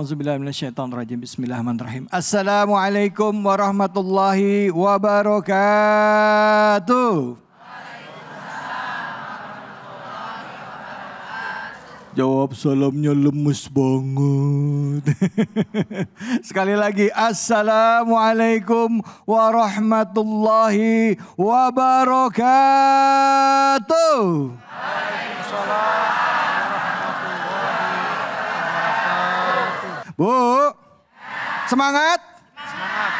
A'udzubillahi minasyaitonirrajim. Bismillahirrahmanirrahim. Assalamualaikum warahmatullahi wabarakatuh. Jawab salamnya lemes banget. Sekali lagi, Assalamualaikum warahmatullahi wabarakatuh. Bu, semangat?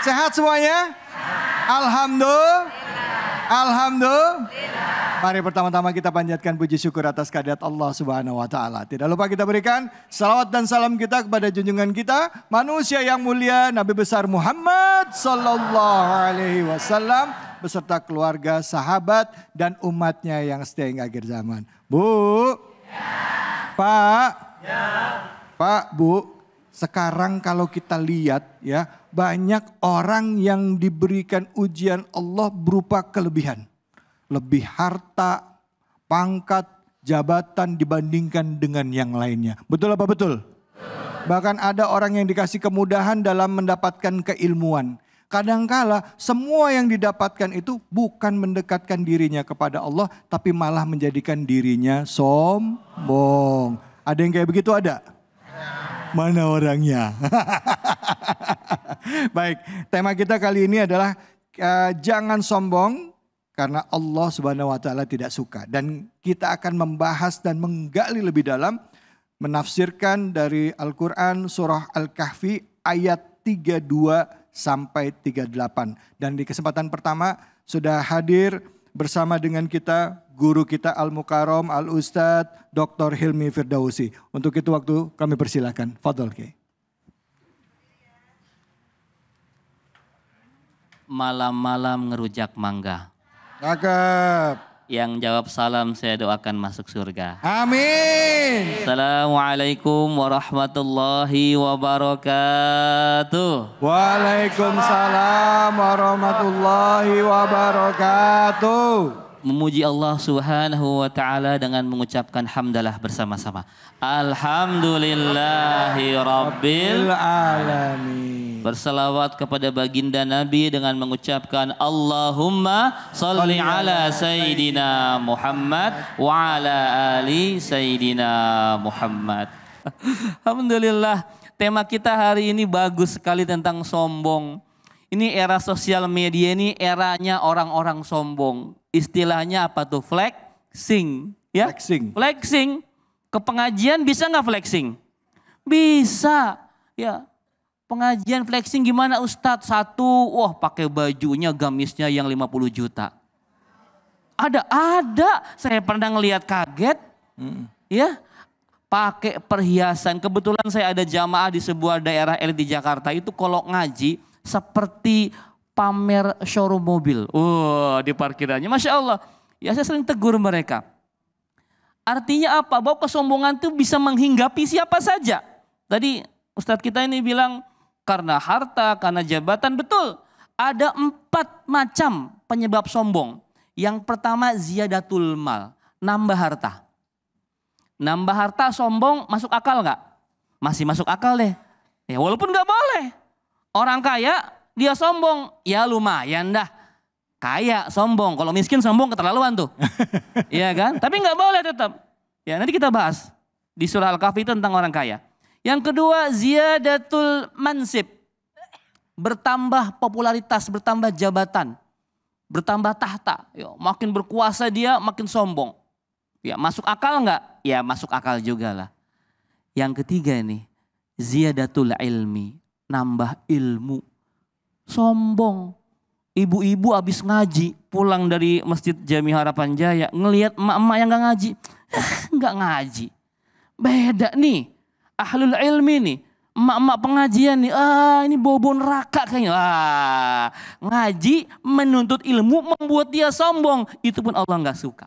Sehat semuanya? Alhamdulillah. Mari pertama-tama kita panjatkan puji syukur atas kehadirat Allah Subhanahu wa taala. Tidak lupa kita berikan salawat dan salam kita kepada junjungan kita, manusia yang mulia Nabi besar Muhammad sallallahu alaihi wasallam beserta keluarga, sahabat dan umatnya yang setia hingga akhir zaman. Bu. Pak. Pak, Bu. Sekarang kalau kita lihat ya, banyak orang yang diberikan ujian Allah berupa kelebihan. Lebih harta, pangkat, jabatan dibandingkan dengan yang lainnya. Betul apa betul? Bahkan ada orang yang dikasih kemudahan dalam mendapatkan keilmuan. Kadangkala semua yang didapatkan itu bukan mendekatkan dirinya kepada Allah, tapi malah menjadikan dirinya sombong. Ada yang kayak begitu ada? Mana orangnya? Baik, tema kita kali ini adalah jangan sombong karena Allah Subhanahu wa taala tidak suka. Dan kita akan membahas dan menggali lebih dalam, menafsirkan dari Al-Quran surah Al-Kahfi ayat 32 sampai 38. Dan di kesempatan pertama sudah hadir bersama dengan kita guru kita Al-Mukarram Al-Ustadz Dr. Hilmi Firdausi. Untuk itu waktu kami persilakan. Fadhol Ki. Malam-malam ngerujak mangga. Cakep. Yang jawab salam saya doakan masuk surga. Amin. Assalamualaikum warahmatullahi wabarakatuh. Waalaikumsalam warahmatullahi wabarakatuh. Memuji Allah Subhanahu wa taala dengan mengucapkan hamdalah bersama-sama. Alhamdulillahi rabbil alamin. Berselawat kepada baginda Nabi dengan mengucapkan Allahumma salli ala Sayyidina Muhammad wa ala ali Sayyidina Muhammad. Alhamdulillah, tema kita hari ini bagus sekali tentang sombong. Ini era sosial media, ini eranya orang-orang sombong. Istilahnya apa tuh? Flexing. Ya? Flexing. Ke pengajian bisa nggak flexing? Bisa. Ya. Pengajian flexing gimana Ustadz? Satu, wah pakai bajunya gamisnya yang 50 juta. Ada. Saya pernah ngelihat kaget. Ya. Pakai perhiasan. Kebetulan saya ada jamaah di sebuah daerah elit di Jakarta. Itu kalau ngaji seperti pamer showroom mobil. Di parkirannya. Masya Allah. Ya saya sering tegur mereka. Artinya apa? Bahwa kesombongan itu bisa menghinggapi siapa saja. Tadi Ustadz kita ini bilang karena harta, karena jabatan. Betul. Ada 4 macam penyebab sombong. Yang pertama ziyadatul mal. Nambah harta. Nambah harta sombong masuk akal nggak? Masih masuk akal deh. Ya, walaupun nggak boleh. Orang kaya dia sombong, ya lumayan dah. Kaya sombong, kalau miskin sombong keterlaluan tuh. Iya kan? Tapi nggak boleh tetap. Ya nanti kita bahas di surah Al-Kahfi tentang orang kaya. Yang kedua ziyadatul mansib. Bertambah popularitas, bertambah jabatan. Bertambah tahta. Ya, makin berkuasa dia makin sombong. Ya masuk akal nggak? Ya masuk akal juga lah. Yang ketiga ini ziyadatul ilmi. Nambah ilmu. Sombong. Ibu-ibu habis ngaji. Pulang dari Masjid Jami Harapan Jaya. Ngelihat emak-emak yang gak ngaji. Gak ngaji. Beda nih. Ahlul ilmi nih. Emak-emak pengajian nih. Ini bobo neraka kayaknya. Ngaji menuntut ilmu membuat dia sombong. Itu pun Allah gak suka.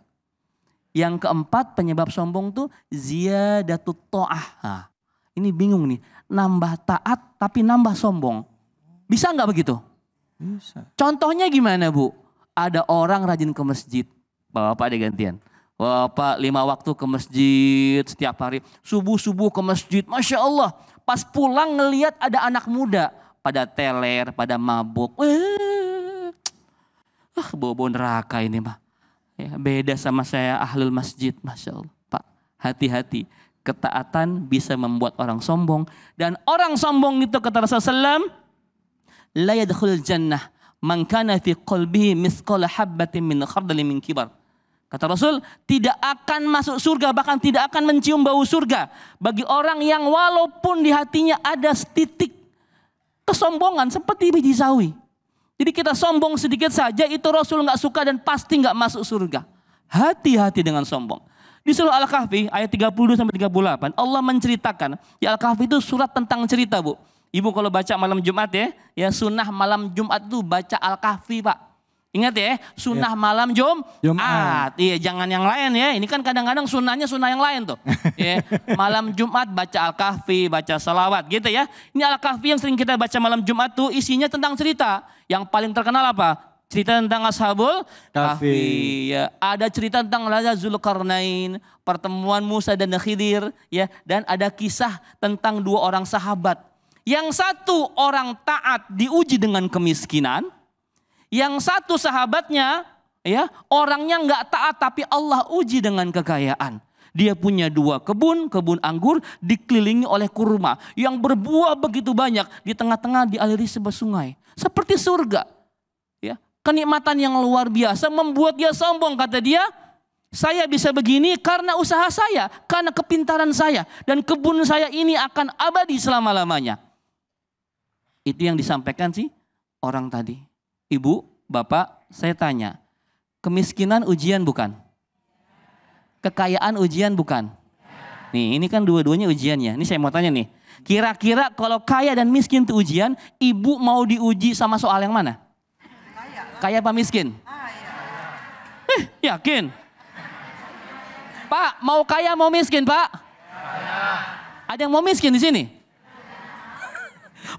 Yang keempat penyebab sombong tuh ziyadatut ta'ah. Ini bingung nih. Nambah taat tapi nambah sombong. Bisa nggak begitu? Bisa. Contohnya gimana Bu? Ada orang rajin ke masjid. Bapak ada gantian. Bapak 5 waktu ke masjid setiap hari. Subuh-subuh ke masjid. Masya Allah. Pas pulang ngelihat ada anak muda pada teler, pada mabuk. Bobo neraka ini mah. Ya, beda sama saya ahlul masjid, Masya Allah. Pak, hati-hati. Ketaatan bisa membuat orang sombong. Dan orang sombong itu kata Rasulullah SAW, la yadkhul jannah man kana fi qalbihi mithqala habbatin min khardalin min kibar. Kata Rasul, tidak akan masuk surga, bahkan tidak akan mencium bau surga bagi orang yang walaupun di hatinya ada setitik kesombongan seperti biji sawi. Jadi kita sombong sedikit saja itu Rasul nggak suka dan pasti nggak masuk surga. Hati-hati dengan sombong. Di surah Al-Kahfi ayat 30 sampai 38 Allah menceritakan, di Al-Kahfi itu surat tentang cerita, Bu. Ibu kalau baca malam Jumat ya sunnah malam Jumat itu baca Al-Kahfi, Pak. Ingat ya, sunnah malam Jumat. Iya, jangan yang lain ya. Ini kan kadang-kadang sunnahnya sunnah yang lain tuh. Ya, malam Jumat baca Al-Kahfi, baca salawat gitu ya. Ini Al-Kahfi yang sering kita baca malam Jumat tuh isinya tentang cerita. Yang paling terkenal apa? Cerita tentang Ashabul Kahfi. Ya, ada cerita tentang Raja Zulkarnain, pertemuan Musa dan Khidir ya, dan ada kisah tentang dua orang sahabat. Yang satu orang taat diuji dengan kemiskinan. Yang satu sahabatnya, ya orangnya nggak taat tapi Allah uji dengan kekayaan. Dia punya 2 kebun anggur dikelilingi oleh kurma yang berbuah begitu banyak. Di tengah-tengah dialiri sebuah sungai. Seperti surga. Ya, kenikmatan yang luar biasa membuat dia sombong. Kata dia, saya bisa begini karena usaha saya, karena kepintaran saya. Dan kebun saya ini akan abadi selama-lamanya. Itu yang disampaikan sih orang tadi. Ibu, Bapak, saya tanya, kemiskinan ujian bukan? Kekayaan ujian bukan? Nih, ini kan dua-duanya ujiannya. Ini saya mau tanya nih, kira-kira kalau kaya dan miskin itu ujian, ibu mau diuji sama soal yang mana? Kaya apa miskin? Yakin? Pak, mau kaya mau miskin, Pak? Ada yang mau miskin di sini?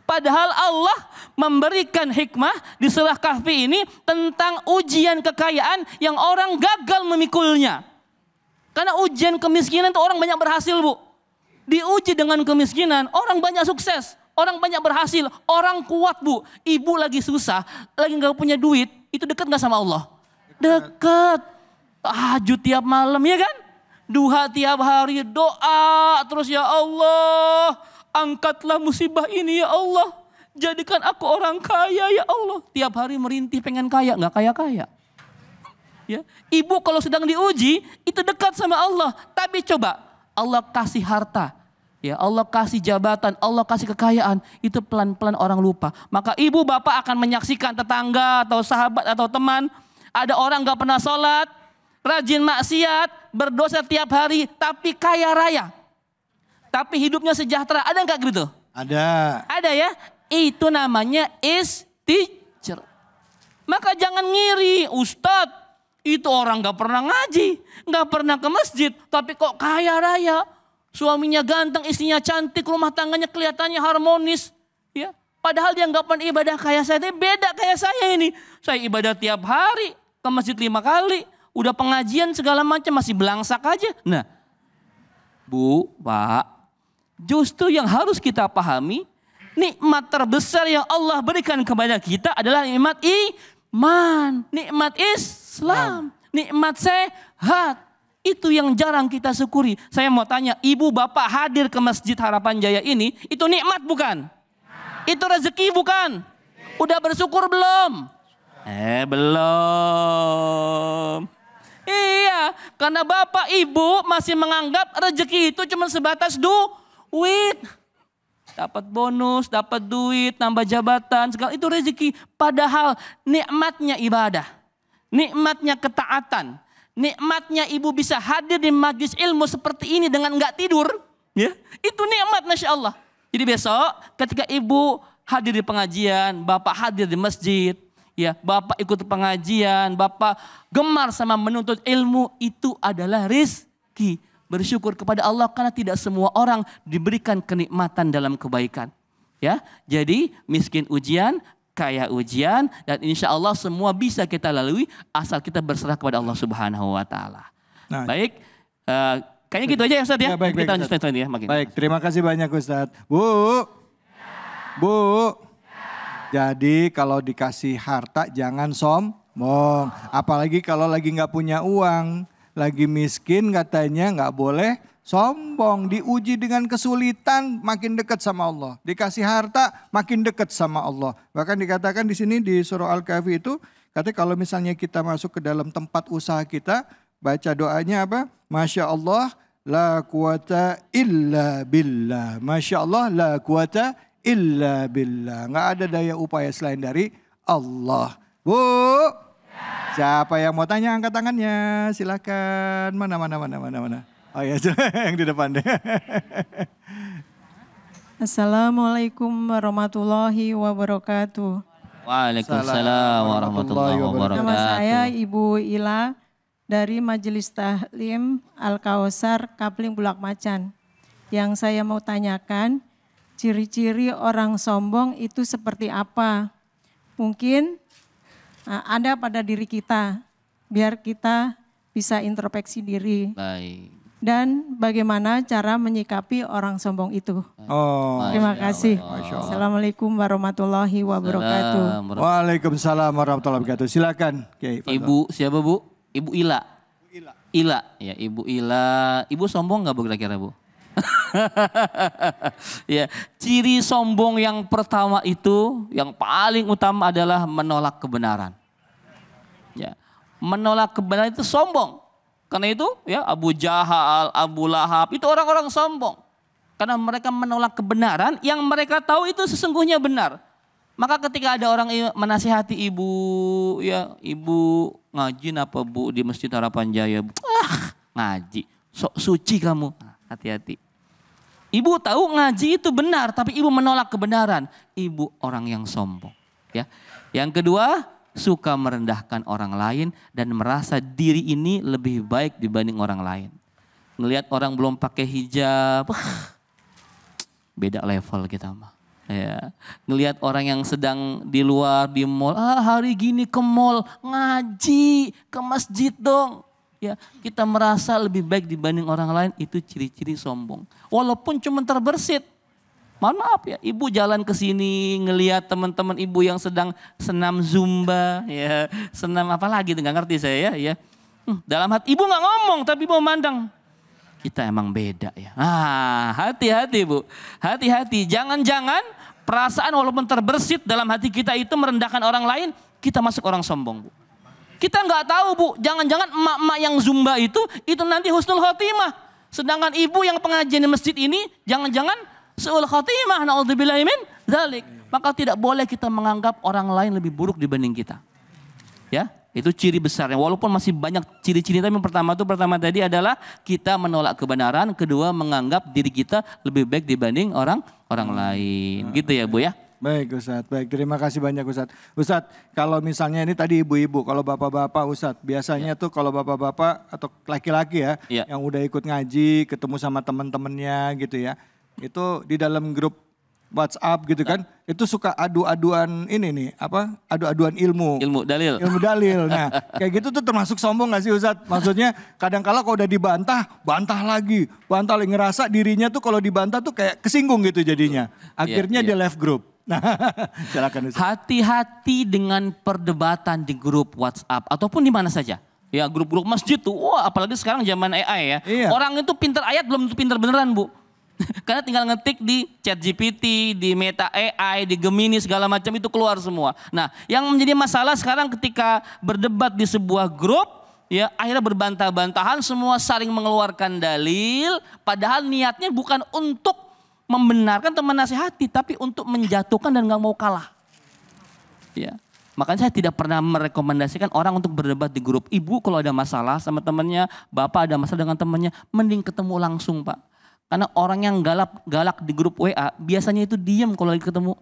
Padahal Allah memberikan hikmah di surah Kahfi ini tentang ujian kekayaan yang orang gagal memikulnya. Karena ujian kemiskinan itu orang banyak berhasil, Bu. Diuji dengan kemiskinan, orang banyak sukses, orang banyak berhasil, orang kuat, Bu. Ibu lagi susah, lagi gak punya duit, itu dekat gak sama Allah? Dekat. Tahajud tiap malam, ya kan? Duha tiap hari, doa terus, ya Allah, angkatlah musibah ini ya Allah. Jadikan aku orang kaya ya Allah. Tiap hari merintih pengen kaya, gak kaya-kaya. Ya, ibu kalau sedang diuji itu dekat sama Allah. Tapi coba Allah kasih harta, ya Allah kasih jabatan, Allah kasih kekayaan, itu pelan-pelan orang lupa. Maka ibu bapak akan menyaksikan tetangga atau sahabat atau teman, ada orang gak pernah sholat, rajin maksiat, berdosa tiap hari, tapi kaya raya. Tapi hidupnya sejahtera, ada nggak gitu? Ada. Ada ya? Itu namanya istighfar. Maka jangan ngiri, Ustadz. Itu orang gak pernah ngaji, gak pernah ke masjid, tapi kok kaya raya. Suaminya ganteng, istrinya cantik, rumah tangganya kelihatannya harmonis. Ya, padahal dia gak pernah ibadah kayak saya, tapi beda kayak saya ini. Saya ibadah tiap hari, ke masjid 5 kali. Udah pengajian segala macam masih belangsak aja. Nah, Bu, Pak, justru yang harus kita pahami, nikmat terbesar yang Allah berikan kepada kita adalah nikmat iman, nikmat Islam, nikmat sehat. Itu yang jarang kita syukuri. Saya mau tanya, ibu bapak hadir ke Masjid Harapan Jaya ini, itu nikmat bukan? Itu rezeki bukan? Udah bersyukur belum? Belum. Iya, karena bapak ibu masih menganggap rezeki itu cuma sebatas duit. Dapat bonus, dapat duit, nambah jabatan, segala itu rezeki. Padahal nikmatnya ibadah, nikmatnya ketaatan, nikmatnya ibu bisa hadir di majlis ilmu seperti ini dengan nggak tidur, ya itu nikmat, masya Allah. Jadi besok ketika ibu hadir di pengajian, bapak hadir di masjid, ya bapak ikut pengajian, bapak gemar sama menuntut ilmu, itu adalah rezeki. Bersyukur kepada Allah karena tidak semua orang diberikan kenikmatan dalam kebaikan. Ya, jadi miskin ujian, kaya ujian, dan insya Allah semua bisa kita lalui asal kita berserah kepada Allah Subhanahu Wa Taala. Nah. Baik, Kayaknya gitu aja ya Ustaz ya. Ya, baik, Kita baik, lanjut ya makin. Baik, terima kasih banyak Ustaz. Bu. Jadi kalau dikasih harta jangan sombong. Apalagi kalau lagi nggak punya uang. Lagi miskin katanya nggak boleh sombong. Diuji dengan kesulitan makin dekat sama Allah. Dikasih harta makin dekat sama Allah. Bahkan dikatakan di sini di surah Al-Kahfi itu. Katanya kalau misalnya kita masuk ke dalam tempat usaha kita. Baca doanya apa? Masya Allah la quwata illa billah. Masya Allah la quwata illa billah. Nggak ada daya upaya selain dari Allah. Bu, siapa yang mau tanya angkat tangannya? Silakan. Mana. Oh ya, yang di depan deh. Assalamualaikum warahmatullahi wabarakatuh. Waalaikumsalam warahmatullahi wabarakatuh. Nama saya Ibu Ila dari Majelis Tahlim Al-Kausar Kapling Bulak Macan. Yang saya mau tanyakan, ciri-ciri orang sombong itu seperti apa? Mungkin ada pada diri kita, biar kita bisa introspeksi diri. Baik. Dan bagaimana cara menyikapi orang sombong itu. Terima kasih. Assalamualaikum warahmatullahi wabarakatuh. Waalaikumsalam warahmatullahi wabarakatuh. Silakan. Ibu siapa Bu? Ibu Ila. Ila. Ya Ibu Ila. Ibu sombong nggak Bu kira-kira Bu? Ya, ciri sombong yang pertama itu, yang paling utama adalah menolak kebenaran. Ya, menolak kebenaran itu sombong. Karena itu, ya Abu Jahal, Abu Lahab itu orang-orang sombong. Karena mereka menolak kebenaran yang mereka tahu itu sesungguhnya benar. Maka ketika ada orang menasihati ibu, ya ibu ngaji apa Bu di Masjid Harapan Jaya? Ngaji, sok suci kamu, hati-hati. Ibu tahu ngaji itu benar, tapi ibu menolak kebenaran. Ibu orang yang sombong. Ya. Yang kedua, suka merendahkan orang lain dan merasa diri ini lebih baik dibanding orang lain. Ngelihat orang belum pakai hijab, beda level kita mah. Ya. Ngelihat orang yang sedang di luar di mall, hari gini ke mall, ngaji, ke masjid dong. Ya, kita merasa lebih baik dibanding orang lain, itu ciri-ciri sombong. Walaupun cuma terbersit. Mohon maaf ya, ibu jalan ke sini ngelihat teman-teman ibu yang sedang senam zumba, ya, senam apa lagi nggak ngerti saya ya. Dalam hati ibu nggak ngomong tapi ibu memandang. Kita emang beda ya. Hati-hati Bu. Hati-hati, jangan-jangan perasaan walaupun terbersit dalam hati kita itu merendahkan orang lain, kita masuk orang sombong Bu. Kita nggak tahu Bu, jangan-jangan emak-emak yang zumba itu nanti husnul khotimah. Sedangkan ibu yang pengajian di masjid ini, jangan-jangan su'ul khotimah, na'udzubillahi min dzalik. Maka tidak boleh kita menganggap orang lain lebih buruk dibanding kita. Ya, itu ciri besarnya. Walaupun masih banyak ciri-ciri, tapi yang pertama tadi adalah kita menolak kebenaran, kedua menganggap diri kita lebih baik dibanding orang lain. Gitu ya Bu ya. Baik Ustadz, baik terima kasih banyak Ustadz. Ustadz kalau misalnya ini tadi ibu-ibu, kalau bapak-bapak Ustadz biasanya tuh kalau bapak-bapak atau laki-laki ya yang udah ikut ngaji, ketemu sama teman-temannya gitu ya. Itu di dalam grup WhatsApp gitu kan, itu suka adu-aduan ini nih, adu-aduan ilmu. Ilmu dalil. Nah kayak gitu tuh termasuk sombong gak sih Ustadz? Maksudnya kadang-kala kalau udah dibantah, bantah lagi. Ngerasa dirinya tuh kalau dibantah tuh kayak kesinggung gitu jadinya. Akhirnya dia left group. Nah, silakan Ustaz. Hati-hati dengan perdebatan di grup WhatsApp ataupun di mana saja. Ya grup-grup masjid tuh, wah apalagi sekarang zaman AI ya. Iya. Orang itu pinter ayat belum pinter beneran Bu. Karena tinggal ngetik di ChatGPT, di Meta AI, di Gemini segala macam itu keluar semua. Nah yang menjadi masalah sekarang ketika berdebat di sebuah grup, ya akhirnya berbantah-bantahan semua saling mengeluarkan dalil. Padahal niatnya bukan untuk membenarkan atau menasihati, tapi untuk menjatuhkan dan gak mau kalah. Ya, makanya saya tidak pernah merekomendasikan orang untuk berdebat di grup. Ibu kalau ada masalah sama temannya, bapak ada masalah dengan temannya, mending ketemu langsung Pak. Karena orang yang galak di grup WA biasanya itu diem kalau lagi ketemu.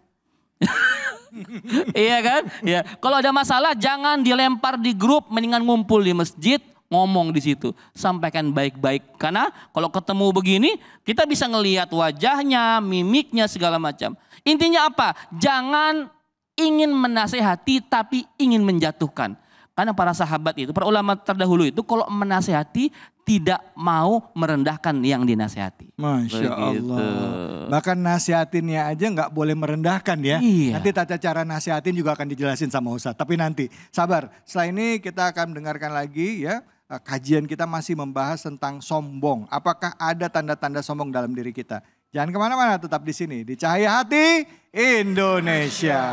Iya kan? Ya, kalau ada masalah jangan dilempar di grup, mendingan ngumpul di masjid. Ngomong di situ, sampaikan baik-baik. Karena kalau ketemu begini, kita bisa ngelihat wajahnya, mimiknya, segala macam. Intinya apa? Jangan ingin menasehati, tapi ingin menjatuhkan. Karena para sahabat itu, para ulama terdahulu itu kalau menasehati tidak mau merendahkan yang dinasehati. Masya Begitu. Allah. Bahkan nasihatinnya aja nggak boleh merendahkan ya. Iya. Nanti tata cara nasihatin juga akan dijelasin sama Ustadz. Tapi nanti sabar. Setelah ini kita akan mendengarkan lagi ya. Kajian kita masih membahas tentang sombong. Apakah ada tanda-tanda sombong dalam diri kita? Jangan kemana-mana, tetap di sini. Di Cahaya Hati Indonesia.